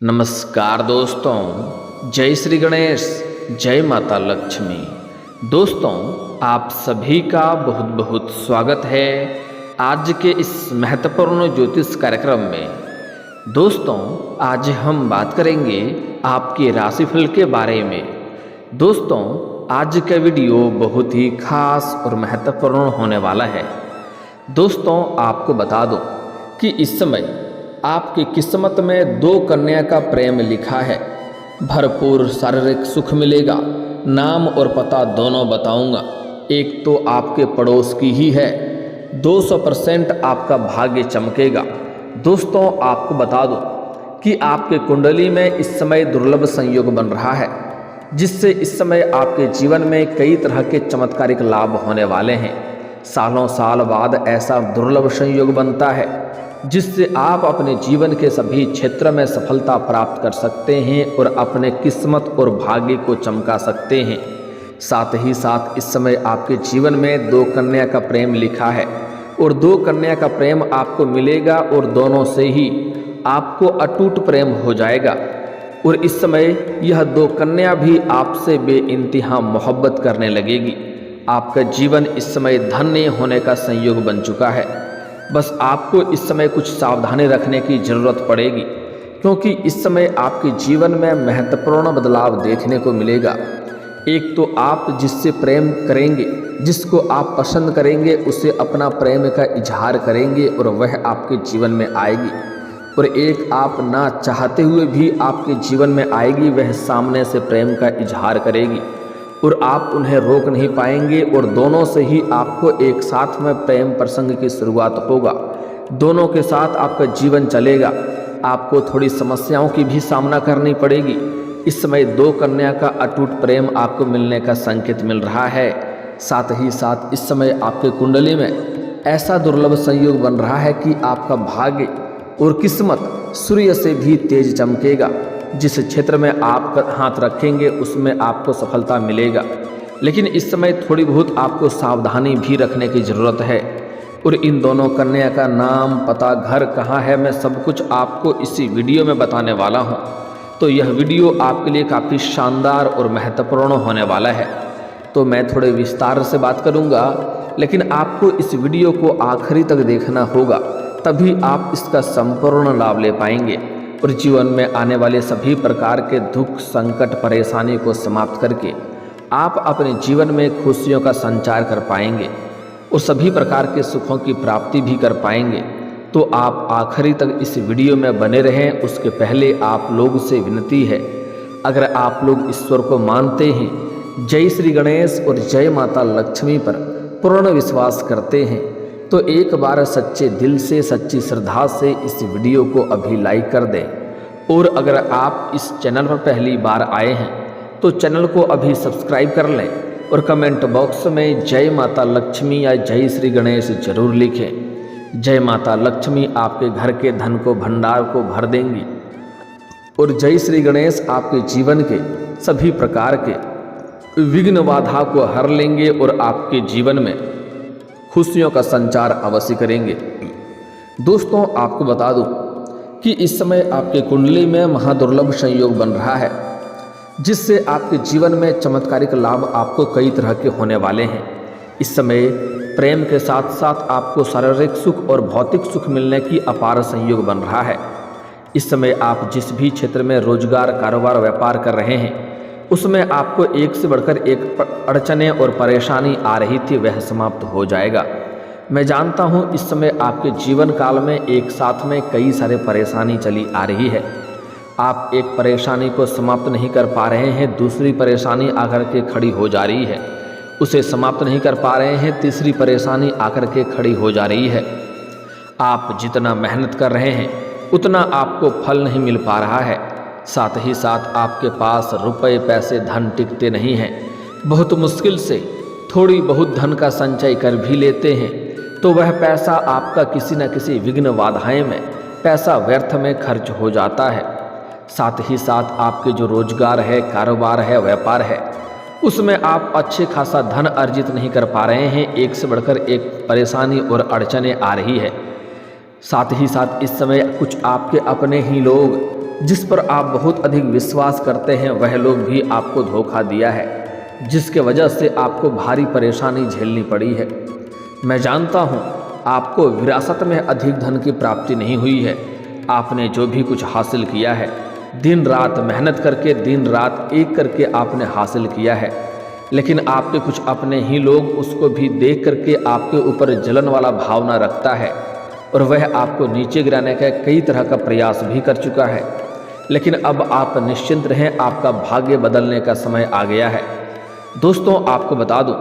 नमस्कार दोस्तों, जय श्री गणेश, जय माता लक्ष्मी। दोस्तों, आप सभी का बहुत बहुत स्वागत है आज के इस महत्वपूर्ण ज्योतिष कार्यक्रम में। दोस्तों, आज हम बात करेंगे आपके राशिफल के बारे में। दोस्तों, आज का वीडियो बहुत ही खास और महत्वपूर्ण होने वाला है। दोस्तों, आपको बता दूं कि इस समय आपकी किस्मत में 2 कन्या का प्रेम लिखा है। भरपूर शारीरिक सुख मिलेगा। नाम और पता दोनों बताऊंगा। एक तो आपके पड़ोस की ही है। 200% आपका भाग्य चमकेगा। दोस्तों, आपको बता दूं कि आपके कुंडली में इस समय दुर्लभ संयोग बन रहा है, जिससे इस समय आपके जीवन में कई तरह के चमत्कारिक लाभ होने वाले हैं। सालों साल बाद ऐसा दुर्लभ संयोग बनता है जिससे आप अपने जीवन के सभी क्षेत्र में सफलता प्राप्त कर सकते हैं और अपने किस्मत और भाग्य को चमका सकते हैं। साथ ही साथ इस समय आपके जीवन में 2 कन्या का प्रेम लिखा है और 2 कन्या का प्रेम आपको मिलेगा और दोनों से ही आपको अटूट प्रेम हो जाएगा। और इस समय यह 2 कन्या भी आपसे बेइंतहा मोहब्बत करने लगेगी। आपका जीवन इस समय धन्य होने का संयोग बन चुका है। बस आपको इस समय कुछ सावधानी रखने की ज़रूरत पड़ेगी, क्योंकि इस समय आपके जीवन में महत्वपूर्ण बदलाव देखने को मिलेगा। एक तो आप जिससे प्रेम करेंगे, जिसको आप पसंद करेंगे, उसे अपना प्रेम का इजहार करेंगे और वह आपके जीवन में आएगी। और एक आप ना चाहते हुए भी आपके जीवन में आएगी, वह सामने से प्रेम का इजहार करेगी और आप उन्हें रोक नहीं पाएंगे और दोनों से ही आपको एक साथ में प्रेम प्रसंग की शुरुआत होगा। दोनों के साथ आपका जीवन चलेगा। आपको थोड़ी समस्याओं की भी सामना करनी पड़ेगी। इस समय 2 कन्या का अटूट प्रेम आपको मिलने का संकेत मिल रहा है। साथ ही साथ इस समय आपके कुंडली में ऐसा दुर्लभ संयोग बन रहा है कि आपका भाग्य और किस्मत सूर्य से भी तेज चमकेगा। जिस क्षेत्र में आप हाथ रखेंगे उसमें आपको सफलता मिलेगा, लेकिन इस समय थोड़ी बहुत आपको सावधानी भी रखने की ज़रूरत है। और इन दोनों कन्या का नाम, पता, घर कहाँ है, मैं सब कुछ आपको इसी वीडियो में बताने वाला हूँ। तो यह वीडियो आपके लिए काफ़ी शानदार और महत्वपूर्ण होने वाला है। तो मैं थोड़े विस्तार से बात करूँगा, लेकिन आपको इस वीडियो को आखिरी तक देखना होगा, तभी आप इसका संपूर्ण लाभ ले पाएंगे और जीवन में आने वाले सभी प्रकार के दुख, संकट, परेशानी को समाप्त करके आप अपने जीवन में खुशियों का संचार कर पाएंगे और सभी प्रकार के सुखों की प्राप्ति भी कर पाएंगे। तो आप आखिरी तक इस वीडियो में बने रहें। उसके पहले आप लोग से विनती है, अगर आप लोग ईश्वर को मानते हैं, जय श्री गणेश और जय माता लक्ष्मी पर पूर्ण विश्वास करते हैं, तो एक बार सच्चे दिल से, सच्ची श्रद्धा से इस वीडियो को अभी लाइक कर दें। और अगर आप इस चैनल पर पहली बार आए हैं तो चैनल को अभी सब्सक्राइब कर लें और कमेंट बॉक्स में जय माता लक्ष्मी या जय श्री गणेश जरूर लिखें। जय माता लक्ष्मी आपके घर के धन को, भंडार को भर देंगी और जय श्री गणेश आपके जीवन के सभी प्रकार के विघ्न बाधा को हर लेंगे और आपके जीवन में खुशियों का संचार अवश्य करेंगे। दोस्तों, आपको बता दूं कि इस समय आपके कुंडली में महादुर्लभ संयोग बन रहा है, जिससे आपके जीवन में चमत्कारिक लाभ आपको कई तरह के होने वाले हैं। इस समय प्रेम के साथ साथ आपको शारीरिक सुख और भौतिक सुख मिलने की अपार संयोग बन रहा है। इस समय आप जिस भी क्षेत्र में रोजगार, कारोबार, व्यापार कर रहे हैं, उसमें आपको एक से बढ़कर एक अड़चने और परेशानी आ रही थी, वह समाप्त हो जाएगा। मैं जानता हूं इस समय आपके जीवन काल में एक साथ में कई सारे परेशानी चली आ रही है। आप एक परेशानी को समाप्त नहीं कर पा रहे हैं, दूसरी परेशानी आकर के खड़ी हो जा रही है। उसे समाप्त नहीं कर पा रहे हैं, तीसरी परेशानी आकर के खड़ी हो जा रही है। आप जितना मेहनत कर रहे हैं उतना आपको फल नहीं मिल पा रहा है। साथ ही साथ आपके पास रुपए, पैसे, धन टिकते नहीं हैं। बहुत मुश्किल से थोड़ी बहुत धन का संचय कर भी लेते हैं तो वह पैसा आपका किसी न किसी विघ्न बाधाएं में, पैसा व्यर्थ में खर्च हो जाता है। साथ ही साथ आपके जो रोजगार है, कारोबार है, व्यापार है, उसमें आप अच्छे खासा धन अर्जित नहीं कर पा रहे हैं। एक से बढ़कर एक परेशानी और अड़चने आ रही है। साथ ही साथ इस समय कुछ आपके अपने ही लोग जिस पर आप बहुत अधिक विश्वास करते हैं वह लोग भी आपको धोखा दिया है, जिसके वजह से आपको भारी परेशानी झेलनी पड़ी है। मैं जानता हूँ आपको विरासत में अधिक धन की प्राप्ति नहीं हुई है। आपने जो भी कुछ हासिल किया है दिन रात मेहनत करके, दिन रात एक करके आपने हासिल किया है, लेकिन आपके कुछ अपने ही लोग उसको भी देख करके आपके ऊपर जलन वाला भावना रखता है और वह आपको नीचे गिराने का कई तरह का प्रयास भी कर चुका है। लेकिन अब आप निश्चिंत रहें, आपका भाग्य बदलने का समय आ गया है। दोस्तों, आपको बता दूं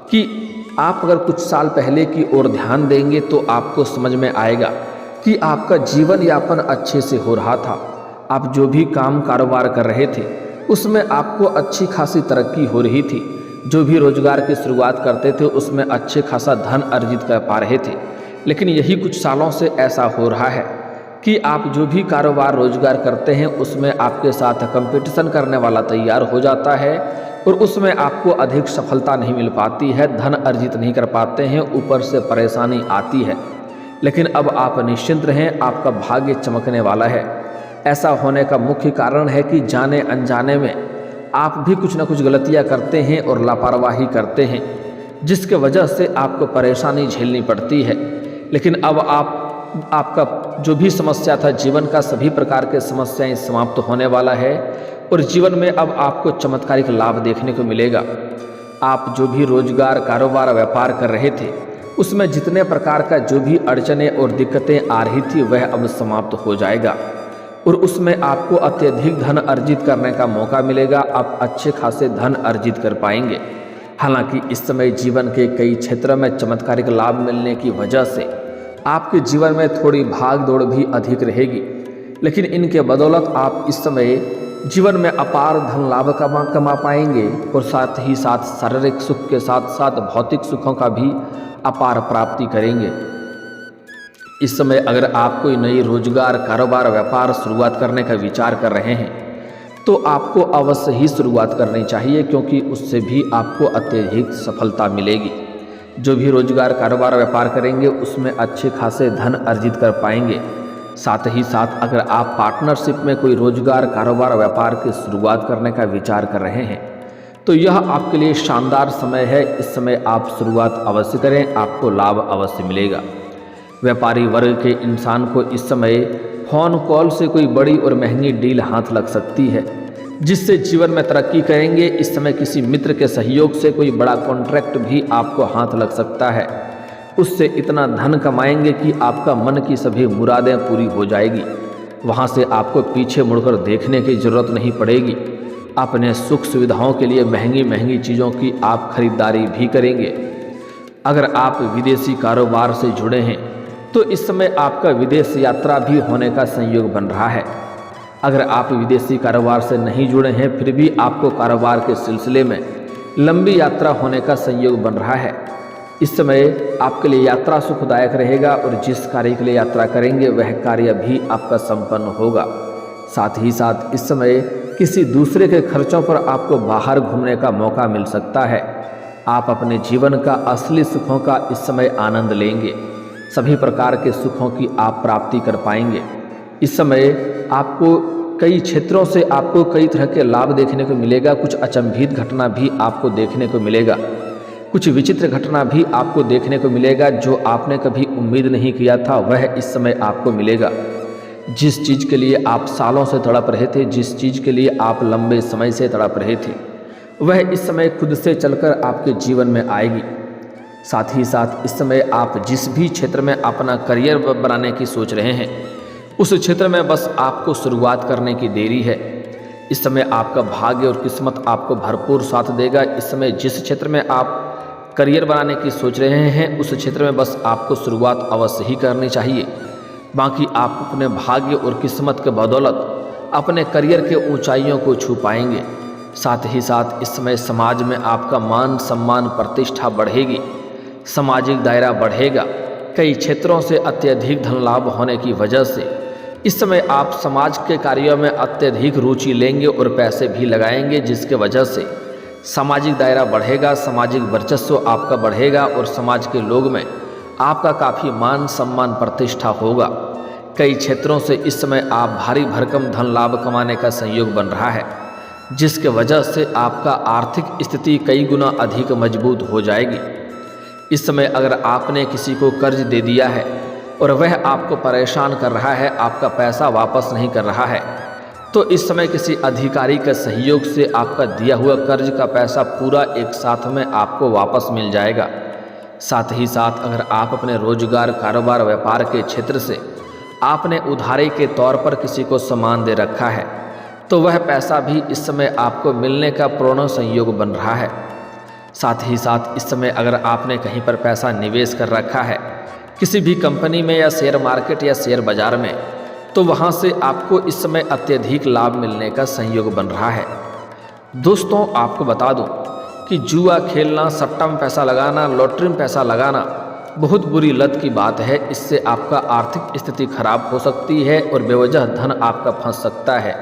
कि आप अगर कुछ साल पहले की ओर ध्यान देंगे तो आपको समझ में आएगा कि आपका जीवन यापन अच्छे से हो रहा था। आप जो भी काम कारोबार कर रहे थे उसमें आपको अच्छी खासी तरक्की हो रही थी। जो भी रोजगार की शुरुआत करते थे उसमें अच्छे खासा धन अर्जित कर पा रहे थे। लेकिन यही कुछ सालों से ऐसा हो रहा है कि आप जो भी कारोबार रोजगार करते हैं उसमें आपके साथ कंपटीशन करने वाला तैयार हो जाता है और उसमें आपको अधिक सफलता नहीं मिल पाती है, धन अर्जित नहीं कर पाते हैं, ऊपर से परेशानी आती है। लेकिन अब आप निश्चिंत रहें, आपका भाग्य चमकने वाला है। ऐसा होने का मुख्य कारण है कि जाने अनजाने में आप भी कुछ न कुछ गलतियां करते हैं और लापरवाही करते हैं, जिसके वजह से आपको परेशानी झेलनी पड़ती है। लेकिन अब आपका जो भी समस्या था, जीवन का सभी प्रकार के समस्याएं समाप्त होने वाला है और जीवन में अब आपको चमत्कारिक लाभ देखने को मिलेगा। आप जो भी रोजगार, कारोबार, व्यापार कर रहे थे उसमें जितने प्रकार का जो भी अड़चनें और दिक्कतें आ रही थी वह अब समाप्त हो जाएगा और उसमें आपको अत्यधिक धन अर्जित करने का मौका मिलेगा। आप अच्छे खासे धन अर्जित कर पाएंगे। हालांकि इस समय जीवन के कई क्षेत्रों में चमत्कारिक लाभ मिलने की वजह से आपके जीवन में थोड़ी भाग दौड़ भी अधिक रहेगी, लेकिन इनके बदौलत आप इस समय जीवन में अपार धन लाभ कमा पाएंगे और साथ ही साथ शारीरिक सुख के साथ साथ भौतिक सुखों का भी अपार प्राप्ति करेंगे। इस समय अगर आप कोई नई रोजगार, कारोबार, व्यापार शुरुआत करने का विचार कर रहे हैं तो आपको अवश्य ही शुरुआत करनी चाहिए, क्योंकि उससे भी आपको अत्यधिक सफलता मिलेगी। जो भी रोजगार, कारोबार, व्यापार करेंगे उसमें अच्छे खासे धन अर्जित कर पाएंगे। साथ ही साथ अगर आप पार्टनरशिप में कोई रोजगार, कारोबार, व्यापार की शुरुआत करने का विचार कर रहे हैं तो यह आपके लिए शानदार समय है। इस समय आप शुरुआत अवश्य करें, आपको लाभ अवश्य मिलेगा। व्यापारी वर्ग के इंसान को इस समय फोन कॉल से कोई बड़ी और महंगी डील हाथ लग सकती है, जिससे जीवन में तरक्की करेंगे। इस समय किसी मित्र के सहयोग से कोई बड़ा कॉन्ट्रैक्ट भी आपको हाथ लग सकता है। उससे इतना धन कमाएंगे कि आपका मन की सभी मुरादें पूरी हो जाएगी। वहाँ से आपको पीछे मुड़कर देखने की जरूरत नहीं पड़ेगी। अपने सुख सुविधाओं के लिए महंगी महंगी चीज़ों की आप खरीदारी भी करेंगे। अगर आप विदेशी कारोबार से जुड़े हैं तो इस समय आपका विदेश यात्रा भी होने का संयोग बन रहा है। अगर आप विदेशी कारोबार से नहीं जुड़े हैं फिर भी आपको कारोबार के सिलसिले में लंबी यात्रा होने का संयोग बन रहा है। इस समय आपके लिए यात्रा सुखदायक रहेगा और जिस कार्य के लिए यात्रा करेंगे वह कार्य भी आपका संपन्न होगा। साथ ही साथ इस समय किसी दूसरे के खर्चों पर आपको बाहर घूमने का मौका मिल सकता है। आप अपने जीवन का असली सुखों का इस समय आनंद लेंगे। सभी प्रकार के सुखों की आप प्राप्ति कर पाएंगे। इस समय आपको कई क्षेत्रों से आपको कई तरह के लाभ देखने को मिलेगा। कुछ अचंभित घटना भी आपको देखने को मिलेगा, कुछ विचित्र घटना भी आपको देखने को मिलेगा। जो आपने कभी उम्मीद नहीं किया था वह इस समय आपको मिलेगा। जिस चीज़ के लिए आप सालों से तड़प रहे थे, जिस चीज़ के लिए आप लंबे समय से तड़प रहे थे, वह इस समय खुद से चलकर आपके जीवन में आएगी। साथ ही साथ इस समय आप जिस भी क्षेत्र में अपना करियर बनाने की सोच रहे हैं उस क्षेत्र में बस आपको शुरुआत करने की देरी है। इस समय आपका भाग्य और किस्मत आपको भरपूर साथ देगा। इस समय जिस क्षेत्र में आप करियर बनाने की सोच रहे हैं उस क्षेत्र में बस आपको शुरुआत अवश्य ही करनी चाहिए। बाकी आप अपने भाग्य और किस्मत के बदौलत अपने करियर के ऊंचाइयों को छू पाएंगे। साथ ही साथ इस समय समाज में आपका मान सम्मान प्रतिष्ठा बढ़ेगी, सामाजिक दायरा बढ़ेगा। कई क्षेत्रों से अत्यधिक धन लाभ होने की वजह से इस समय आप समाज के कार्यों में अत्यधिक रुचि लेंगे और पैसे भी लगाएंगे, जिसके वजह से सामाजिक दायरा बढ़ेगा, सामाजिक वर्चस्व आपका बढ़ेगा और समाज के लोग में आपका काफ़ी मान सम्मान प्रतिष्ठा होगा। कई क्षेत्रों से इस समय आप भारी भरकम धन लाभ कमाने का संयोग बन रहा है, जिसके वजह से आपका आर्थिक स्थिति कई गुना अधिक मजबूत हो जाएगी। इस समय अगर आपने किसी को कर्ज दे दिया है और वह आपको परेशान कर रहा है, आपका पैसा वापस नहीं कर रहा है, तो इस समय किसी अधिकारी के सहयोग से आपका दिया हुआ कर्ज का पैसा पूरा एक साथ में आपको वापस मिल जाएगा। साथ ही साथ अगर आप अपने रोजगार, कारोबार, व्यापार के क्षेत्र से आपने उधारी के तौर पर किसी को सामान दे रखा है, तो वह पैसा भी इस समय आपको मिलने का पूर्ण संयोग बन रहा है। साथ ही साथ इस समय अगर आपने कहीं पर पैसा निवेश कर रखा है, किसी भी कंपनी में या शेयर मार्केट या शेयर बाजार में, तो वहाँ से आपको इस समय अत्यधिक लाभ मिलने का संयोग बन रहा है। दोस्तों, आपको बता दूं कि जुआ खेलना, सट्टा में पैसा लगाना, लॉटरी में पैसा लगाना बहुत बुरी लत की बात है। इससे आपका आर्थिक स्थिति खराब हो सकती है और बेवजह धन आपका फंस सकता है।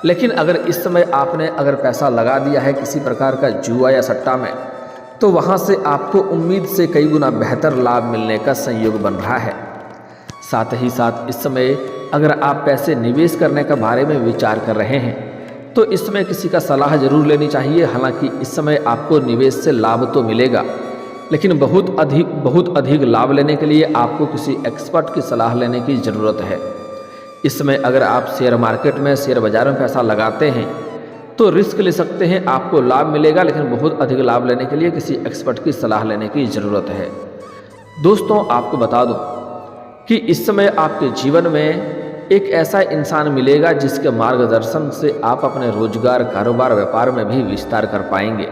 लेकिन अगर इस समय आपने अगर पैसा लगा दिया है किसी प्रकार का जुआ या सट्टा में, तो वहाँ से आपको उम्मीद से कई गुना बेहतर लाभ मिलने का संयोग बन रहा है। साथ ही साथ इस समय अगर आप पैसे निवेश करने के बारे में विचार कर रहे हैं, तो इस समय किसी का सलाह जरूर लेनी चाहिए। हालांकि इस समय आपको निवेश से लाभ तो मिलेगा, लेकिन बहुत अधिक लाभ लेने के लिए आपको किसी एक्सपर्ट की सलाह लेने की ज़रूरत है। इस समय अगर आप शेयर मार्केट में, शेयर बाजार में पैसा लगाते हैं, तो रिस्क ले सकते हैं, आपको लाभ मिलेगा, लेकिन बहुत अधिक लाभ लेने के लिए किसी एक्सपर्ट की सलाह लेने की ज़रूरत है। दोस्तों, आपको बता दूं कि इस समय आपके जीवन में एक ऐसा इंसान मिलेगा जिसके मार्गदर्शन से आप अपने रोजगार, कारोबार, व्यापार में भी विस्तार कर पाएंगे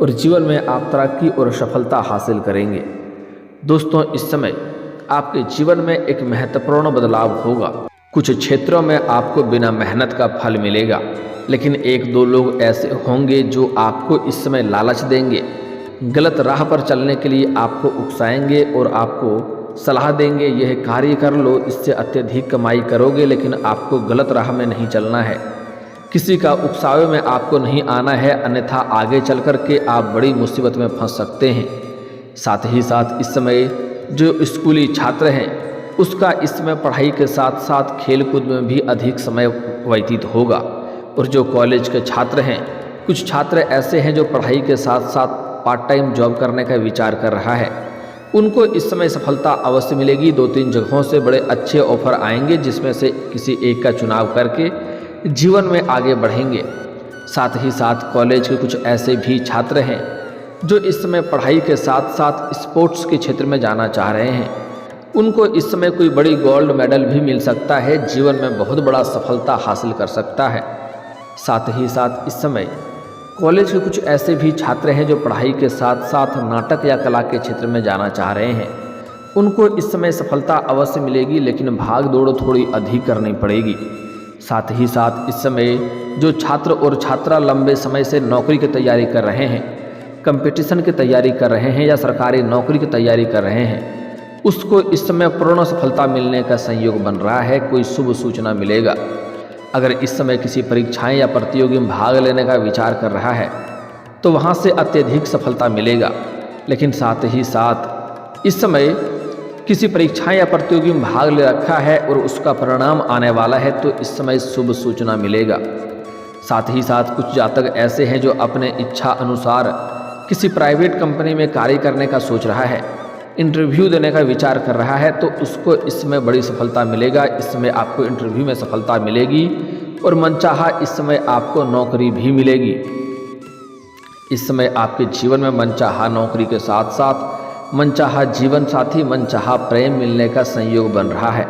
और जीवन में आप तरक्की और सफलता हासिल करेंगे। दोस्तों, इस समय आपके जीवन में एक महत्वपूर्ण बदलाव होगा। कुछ क्षेत्रों में आपको बिना मेहनत का फल मिलेगा, लेकिन एक दो लोग ऐसे होंगे जो आपको इस समय लालच देंगे, गलत राह पर चलने के लिए आपको उकसाएंगे और आपको सलाह देंगे, यह कार्य कर लो, इससे अत्यधिक कमाई करोगे, लेकिन आपको गलत राह में नहीं चलना है। किसी का उकसावे में आपको नहीं आना है, अन्यथा आगे चल कर के आप बड़ी मुसीबत में फंस सकते हैं। साथ ही साथ इस समय जो स्कूली छात्र हैं, उसका इस समय पढ़ाई के साथ साथ खेलकूद में भी अधिक समय व्यतीत होगा। और जो कॉलेज के छात्र हैं, कुछ छात्र ऐसे हैं जो पढ़ाई के साथ साथ पार्ट टाइम जॉब करने का विचार कर रहा है, उनको इस समय सफलता अवश्य मिलेगी। 2-3 जगहों से बड़े अच्छे ऑफर आएंगे, जिसमें से किसी एक का चुनाव करके जीवन में आगे बढ़ेंगे। साथ ही साथ कॉलेज के कुछ ऐसे भी छात्र हैं जो इस समय पढ़ाई के साथ साथ स्पोर्ट्स के क्षेत्र में जाना चाह रहे हैं, उनको इस समय कोई बड़ी गोल्ड मेडल भी मिल सकता है, जीवन में बहुत बड़ा सफलता हासिल कर सकता है। साथ ही साथ इस समय कॉलेज के कुछ ऐसे भी छात्र हैं जो पढ़ाई के साथ साथ नाटक या कला के क्षेत्र में जाना चाह रहे हैं, उनको इस समय सफलता अवश्य मिलेगी, लेकिन भाग दौड़ थोड़ी अधिक करनी पड़ेगी। साथ ही साथ इस समय जो छात्र और छात्रा लंबे समय से नौकरी की तैयारी कर रहे हैं, कंपटीशन की तैयारी कर रहे हैं या सरकारी नौकरी की तैयारी कर रहे हैं, उसको इस समय पूर्ण सफलता मिलने का संयोग बन रहा है। कोई शुभ सूचना मिलेगा। अगर इस समय किसी परीक्षाएं या प्रतियोगी में भाग लेने का विचार कर रहा है, तो वहाँ से अत्यधिक सफलता मिलेगा। लेकिन साथ ही साथ इस समय किसी परीक्षाएं या प्रतियोगी में भाग ले रखा है और उसका परिणाम आने वाला है, तो इस समय शुभ सूचना मिलेगा। साथ ही साथ कुछ जातक ऐसे हैं जो अपने इच्छा अनुसार किसी प्राइवेट कंपनी में कार्य करने का सोच रहा है, इंटरव्यू देने का विचार कर रहा है, तो उसको इस समय बड़ी सफलता मिलेगा। इस समय आपको इंटरव्यू में सफलता मिलेगी और मनचाहा इस समय आपको नौकरी भी मिलेगी। इस समय आपके जीवन में मनचाहा नौकरी के साथ साथ मनचाहा जीवन साथी, मनचाहा प्रेम मिलने का संयोग बन रहा है।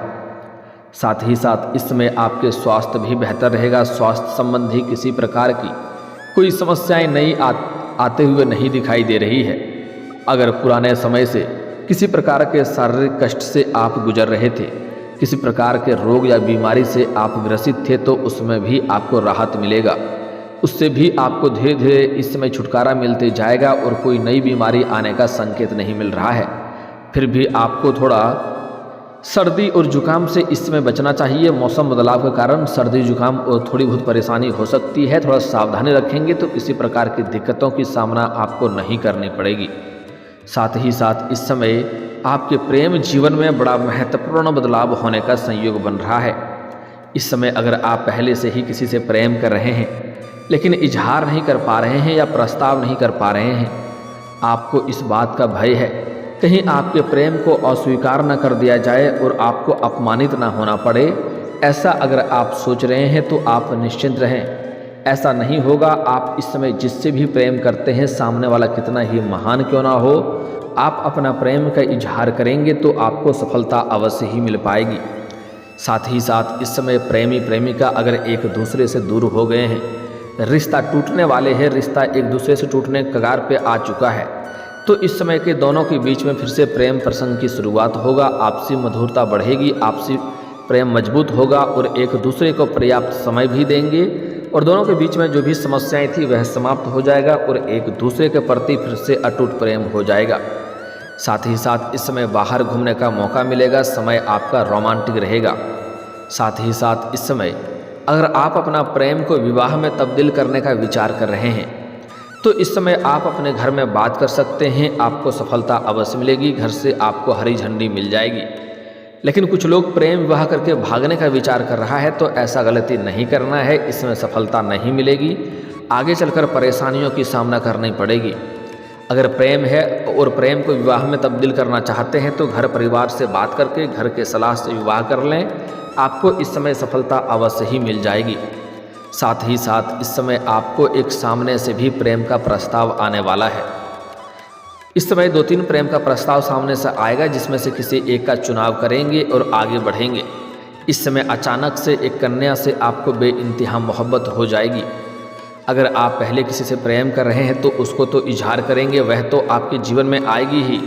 साथ ही साथ इस समय आपके स्वास्थ्य भी बेहतर रहेगा। स्वास्थ्य संबंधी किसी प्रकार की कोई समस्याएं नई आते हुए नहीं दिखाई दे रही है। अगर पुराने समय से किसी प्रकार के शारीरिक कष्ट से आप गुजर रहे थे, किसी प्रकार के रोग या बीमारी से आप ग्रसित थे, तो उसमें भी आपको राहत मिलेगा। उससे भी आपको धीरे धीरे इस समय छुटकारा मिलते जाएगा और कोई नई बीमारी आने का संकेत नहीं मिल रहा है। फिर भी आपको थोड़ा सर्दी और जुकाम से इस समय बचना चाहिए। मौसम बदलाव के कारण सर्दी जुकाम और थोड़ी बहुत परेशानी हो सकती है। थोड़ा सावधानी रखेंगे तो किसी प्रकार की दिक्कतों की सामना आपको नहीं करनी पड़ेगी। साथ ही साथ इस समय आपके प्रेम जीवन में बड़ा महत्वपूर्ण बदलाव होने का संयोग बन रहा है। इस समय अगर आप पहले से ही किसी से प्रेम कर रहे हैं लेकिन इजहार नहीं कर पा रहे हैं या प्रस्ताव नहीं कर पा रहे हैं, आपको इस बात का भय है कहीं आपके प्रेम को अस्वीकार न कर दिया जाए और आपको अपमानित ना होना पड़े, ऐसा अगर आप सोच रहे हैं तो आप निश्चिंत रहें, ऐसा नहीं होगा। आप इस समय जिससे भी प्रेम करते हैं, सामने वाला कितना ही महान क्यों ना हो, आप अपना प्रेम का इजहार करेंगे तो आपको सफलता अवश्य ही मिल पाएगी। साथ ही साथ इस समय प्रेमी प्रेमिका अगर एक दूसरे से दूर हो गए हैं, रिश्ता टूटने वाले हैं, रिश्ता एक दूसरे से टूटने कगार पे आ चुका है, तो इस समय के दोनों के बीच में फिर से प्रेम प्रसंग की शुरुआत होगा। आपसी मधुरता बढ़ेगी, आपसी प्रेम मजबूत होगा और एक दूसरे को पर्याप्त समय भी देंगे और दोनों के बीच में जो भी समस्याएं थी वह समाप्त हो जाएगा और एक दूसरे के प्रति फिर से अटूट प्रेम हो जाएगा। साथ ही साथ इस समय बाहर घूमने का मौका मिलेगा, समय आपका रोमांटिक रहेगा। साथ ही साथ इस समय अगर आप अपना प्रेम को विवाह में तब्दील करने का विचार कर रहे हैं तो इस समय आप अपने घर में बात कर सकते हैं, आपको सफलता अवश्य मिलेगी, घर से आपको हरी झंडी मिल जाएगी। लेकिन कुछ लोग प्रेम विवाह करके भागने का विचार कर रहा है तो ऐसा गलती नहीं करना है, इसमें सफलता नहीं मिलेगी, आगे चलकर परेशानियों की सामना करनी पड़ेगी। अगर प्रेम है और प्रेम को विवाह में तब्दील करना चाहते हैं तो घर परिवार से बात करके घर के सलाह से विवाह कर लें, आपको इस समय सफलता अवश्य ही मिल जाएगी। साथ ही साथ इस समय आपको एक सामने से भी प्रेम का प्रस्ताव आने वाला है। इस समय 2-3 प्रेम का प्रस्ताव सामने से आएगा जिसमें से किसी एक का चुनाव करेंगे और आगे बढ़ेंगे। इस समय अचानक से एक कन्या से आपको बेइंतहा मोहब्बत हो जाएगी। अगर आप पहले किसी से प्रेम कर रहे हैं तो उसको तो इजहार करेंगे, वह तो आपके जीवन में आएगी ही,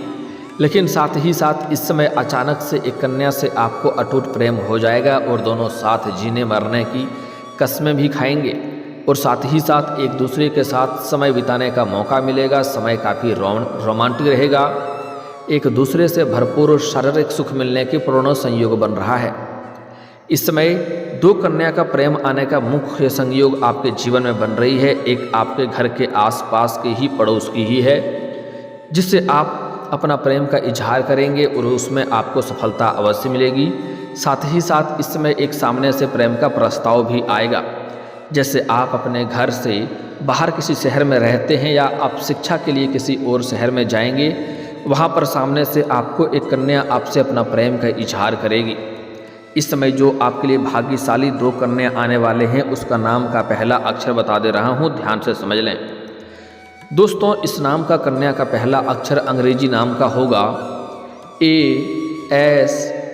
लेकिन साथ ही साथ इस समय अचानक से एक कन्या से आपको अटूट प्रेम हो जाएगा और दोनों साथ जीने मरने की कस्में भी खाएंगे और साथ ही साथ एक दूसरे के साथ समय बिताने का मौका मिलेगा। समय काफ़ी रोमांटिक रहेगा, एक दूसरे से भरपूर शारीरिक सुख मिलने के पूर्ण संयोग बन रहा है। इस समय 2 कन्या का प्रेम आने का मुख्य संयोग आपके जीवन में बन रही है। एक आपके घर के आसपास के ही पड़ोस की ही है जिससे आप अपना प्रेम का इजहार करेंगे और उसमें आपको सफलता अवश्य मिलेगी। साथ ही साथ इस समय एक सामने से प्रेम का प्रस्ताव भी आएगा। जैसे आप अपने घर से बाहर किसी शहर में रहते हैं या आप शिक्षा के लिए किसी और शहर में जाएंगे, वहाँ पर सामने से आपको एक कन्या आपसे अपना प्रेम का इजहार करेगी। इस समय जो आपके लिए भाग्यशाली 2 कन्या आने वाले हैं उसका नाम का पहला अक्षर बता दे रहा हूँ, ध्यान से समझ लें। दोस्तों, इस नाम का कन्या का पहला अक्षर अंग्रेजी नाम का होगा ASRPT।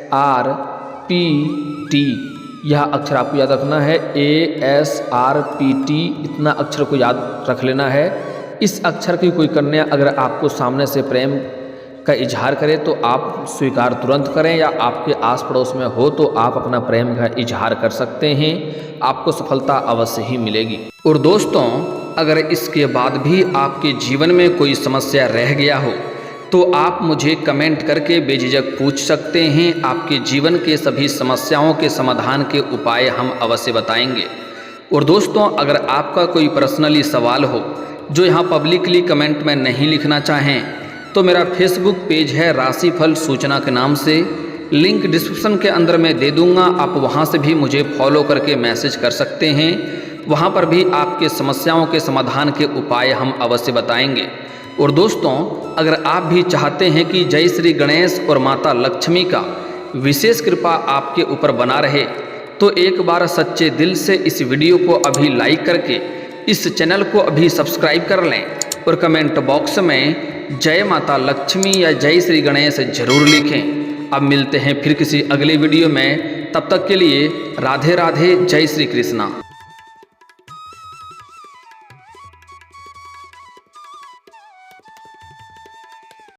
यह अक्षर आपको याद रखना है, ASRPT, इतना अक्षर को याद रख लेना है। इस अक्षर की कोई कन्या अगर आपको सामने से प्रेम का इजहार करे तो आप स्वीकार तुरंत करें, या आपके आस पड़ोस में हो तो आप अपना प्रेम का इजहार कर सकते हैं, आपको सफलता अवश्य ही मिलेगी। और दोस्तों, अगर इसके बाद भी आपके जीवन में कोई समस्या रह गया हो तो आप मुझे कमेंट करके बेझिझक पूछ सकते हैं। आपके जीवन के सभी समस्याओं के समाधान के उपाय हम अवश्य बताएंगे। और दोस्तों, अगर आपका कोई पर्सनली सवाल हो जो यहाँ पब्लिकली कमेंट में नहीं लिखना चाहें तो मेरा फेसबुक पेज है राशिफल सूचना के नाम से, लिंक डिस्क्रिप्शन के अंदर मैं दे दूँगा, आप वहाँ से भी मुझे फॉलो करके मैसेज कर सकते हैं। वहाँ पर भी आपके समस्याओं के समाधान के उपाय हम अवश्य बताएंगे। और दोस्तों, अगर आप भी चाहते हैं कि जय श्री गणेश और माता लक्ष्मी का विशेष कृपा आपके ऊपर बना रहे तो एक बार सच्चे दिल से इस वीडियो को अभी लाइक करके इस चैनल को अभी सब्सक्राइब कर लें और कमेंट बॉक्स में जय माता लक्ष्मी या जय श्री गणेश जरूर लिखें। अब मिलते हैं फिर किसी अगले वीडियो में, तब तक के लिए राधे राधे, जय श्री कृष्णा।